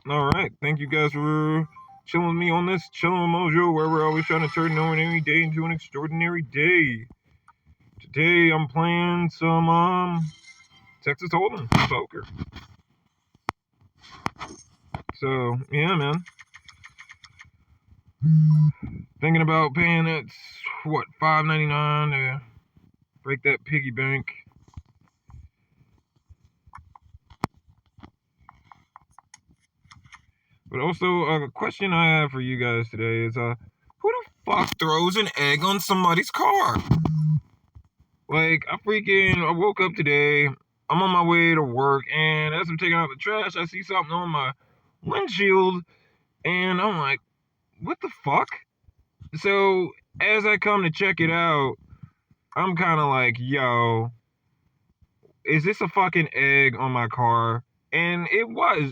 All right. Thank you guys for chilling with me on this chilling with Mojo, where we're always trying to turn an ordinary day into an extraordinary day. Today I'm playing some Texas Hold'em poker. So yeah, man. Thinking about paying that what $5.99 to break that piggy bank. But also, a question I have for you guys today is, who the fuck throws an egg on somebody's car? Like, I woke up today, I'm on my way to work, and as I'm taking out the trash, I see something on my windshield, and I'm like, what the fuck? So, as I come to check it out, I'm kind of like, yo, is this a fucking egg on my car? And it was.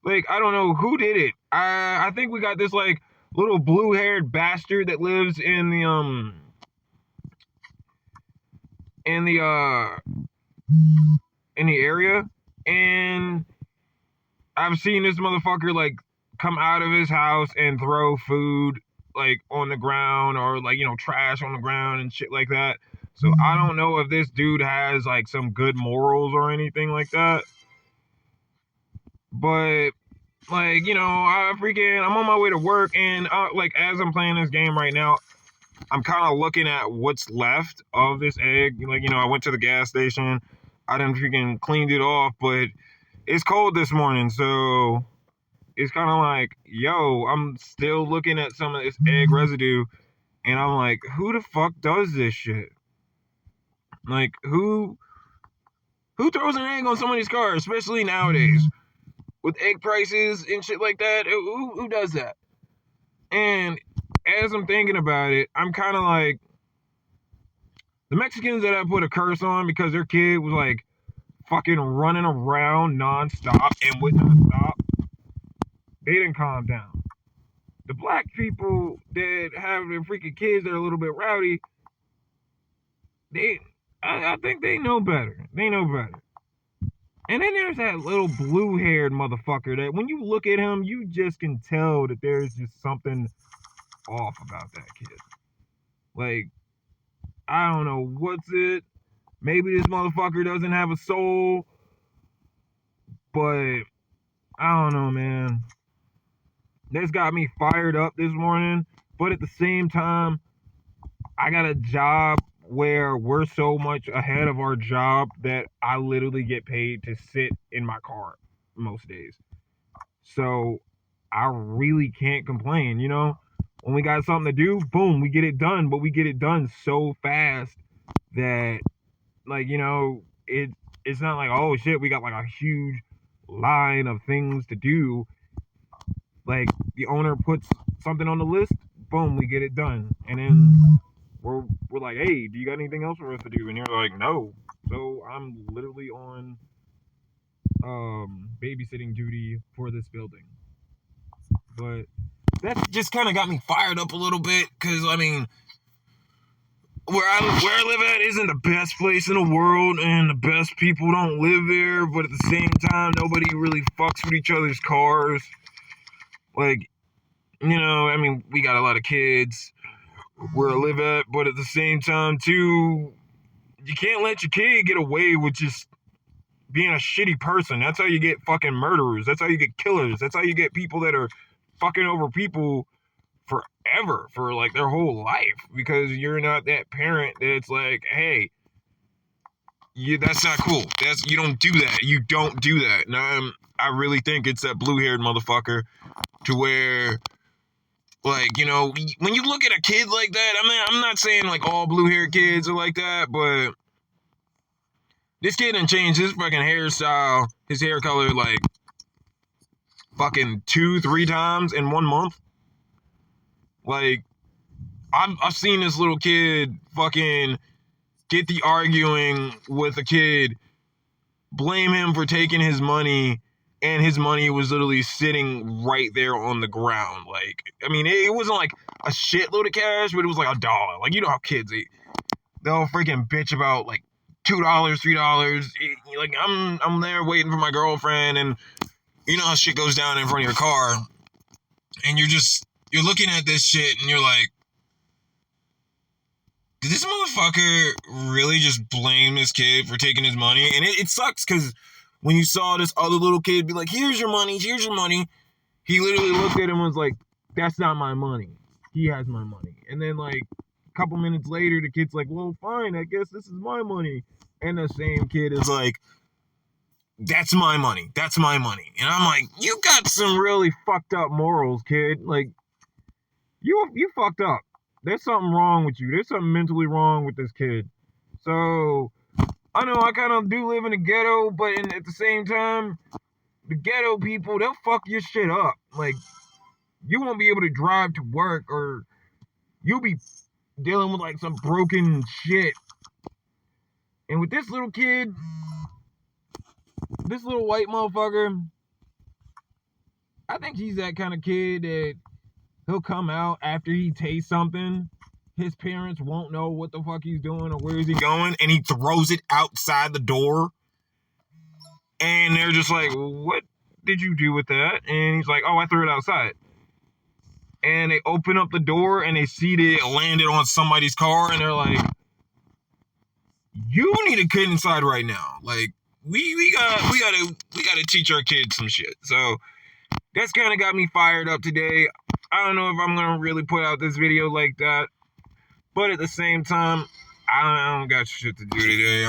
Like, I don't know who did it. I think we got this like little blue-haired bastard that lives in the in the area, and I've seen this motherfucker like come out of his house and throw food like on the ground, or like, you know, trash on the ground and shit like that. So I don't know if this dude has like some good morals or anything like that. But like, you know, I'm on my way to work, and like as I'm playing this game right now, I'm kind of looking at what's left of this egg. Like, you know, I went to the gas station, I done freaking cleaned it off, but it's cold this morning, so it's kind of like, yo, I'm still looking at some of this egg residue, and I'm like, who the fuck does this shit? Like, who throws an egg on somebody's car, especially nowadays with egg prices and shit like that? Who does that? And as I'm thinking about it, I'm kind of like, the Mexicans that I put a curse on because their kid was like fucking running around nonstop and would not stop, they didn't calm down. The black people that have their freaking kids that are a little bit rowdy, I think they know better. They know better. And then there's that little blue-haired motherfucker that when you look at him, you just can tell that there's just something off about that kid. Like, I don't know what's it. Maybe this motherfucker doesn't have a soul, but I don't know, man. This got me fired up this morning, but at the same time, I got a job where we're so much ahead of our job that I literally get paid to sit in my car most days. So I really can't complain, you know? When we got something to do, boom, we get it done, but we get it done so fast that, like, you know, it's not like, oh shit, we got like a huge line of things to do. Like, the owner puts something on the list, boom, we get it done. And then we're like, hey, do you got anything else for us to do? And you're like, no. So I'm literally on babysitting duty for this building. But that just kind of got me fired up a little bit, because I mean, where I live at isn't the best place in the world, and the best people don't live there. But at the same time, nobody really fucks with each other's cars. Like, you know, I mean, we got a lot of kids where I live at, but at the same time, too, you can't let your kid get away with just being a shitty person. That's how you get fucking murderers. That's how you get killers. That's how you get people that are fucking over people forever, for like their whole life, because you're not that parent that's like, hey, that's not cool. You don't do that. You don't do that. And I really think it's that blue-haired motherfucker, to where, like, you know, when you look at a kid like that, I mean, I'm not saying like all blue-haired kids are like that, but this kid done changed his fucking hairstyle, his hair color, like fucking 2-3 times in 1 month. Like, I've seen this little kid fucking get the arguing with a kid, blame him for taking his money, and his money was literally sitting right there on the ground. Like, I mean, it wasn't like a shitload of cash, but it was like $1. Like, you know how kids eat. They'll freaking bitch about like $2, $3. Like I'm there waiting for my girlfriend, and you know how shit goes down in front of your car, and you're looking at this shit, and you're like, did this motherfucker really just blame this kid for taking his money? And it sucks because when you saw this other little kid be like, here's your money, he literally looked at him and was like, that's not my money. He has my money. And then like a couple minutes later, the kid's like, well, fine, I guess this is my money. And the same kid is like, that's my money. And I'm like, you got some really fucked up morals, kid. Like, you fucked up. There's something wrong with you. There's something mentally wrong with this kid. So, I know I kind of do live in the ghetto, but at the same time, the ghetto people, they'll fuck your shit up. Like, you won't be able to drive to work, or you'll be dealing with, like, some broken shit. And with this little kid, this little white motherfucker, I think he's that kind of kid that he'll come out after he tastes something. His parents won't know what the fuck he's doing or where is he going, and he throws it outside the door. And they're just like, what did you do with that? And he's like, oh, I threw it outside. And they open up the door and they see that it landed on somebody's car, and they're like, you need to get inside right now. Like, we gotta teach our kids some shit. So that's kind of got me fired up today. I don't know if I'm gonna really put out this video like that, but at the same time, I don't got shit to do today.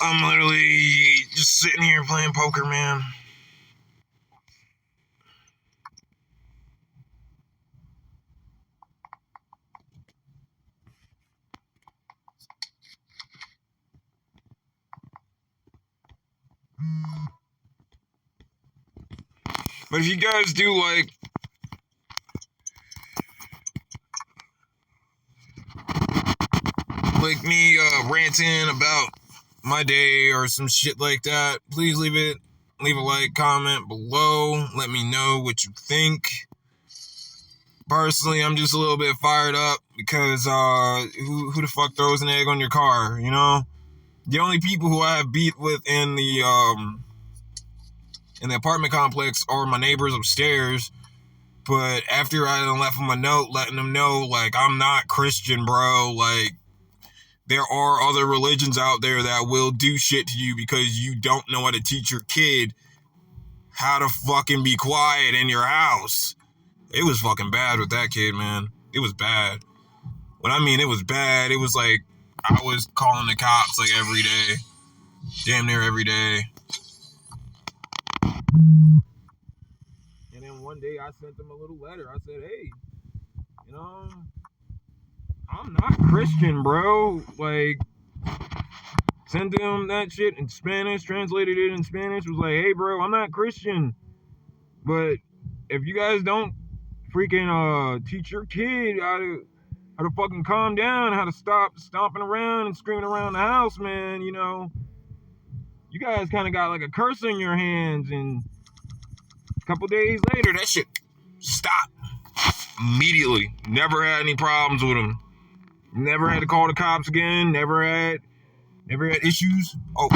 I'm literally just sitting here playing poker, man. But if you guys do like me ranting about my day or some shit like that, please leave a like, comment below. Let me know what you think. Personally, I'm just a little bit fired up because who the fuck throws an egg on your car, you know? The only people who I have beef with in the apartment complex are my neighbors upstairs. But after I left them a note letting them know, like, I'm not Christian, bro. Like, there are other religions out there that will do shit to you because you don't know how to teach your kid how to fucking be quiet in your house. It was fucking bad with that kid, man. It was bad. When I mean it was bad, it was like I was calling the cops like every day. Damn near every day. And then one day I sent them a little letter. I said, hey, you know, I'm not Christian, bro. Like, sent them that shit in Spanish, translated it in Spanish, was like, hey, bro, I'm not Christian. But if you guys don't freaking teach your kid how to fucking calm down, how to stop stomping around and screaming around the house, man, you know, you guys kind of got like a curse in your hands. And a couple days later, that shit stopped immediately. Never had any problems with him. Never had to call the cops again. Never had issues. Oh,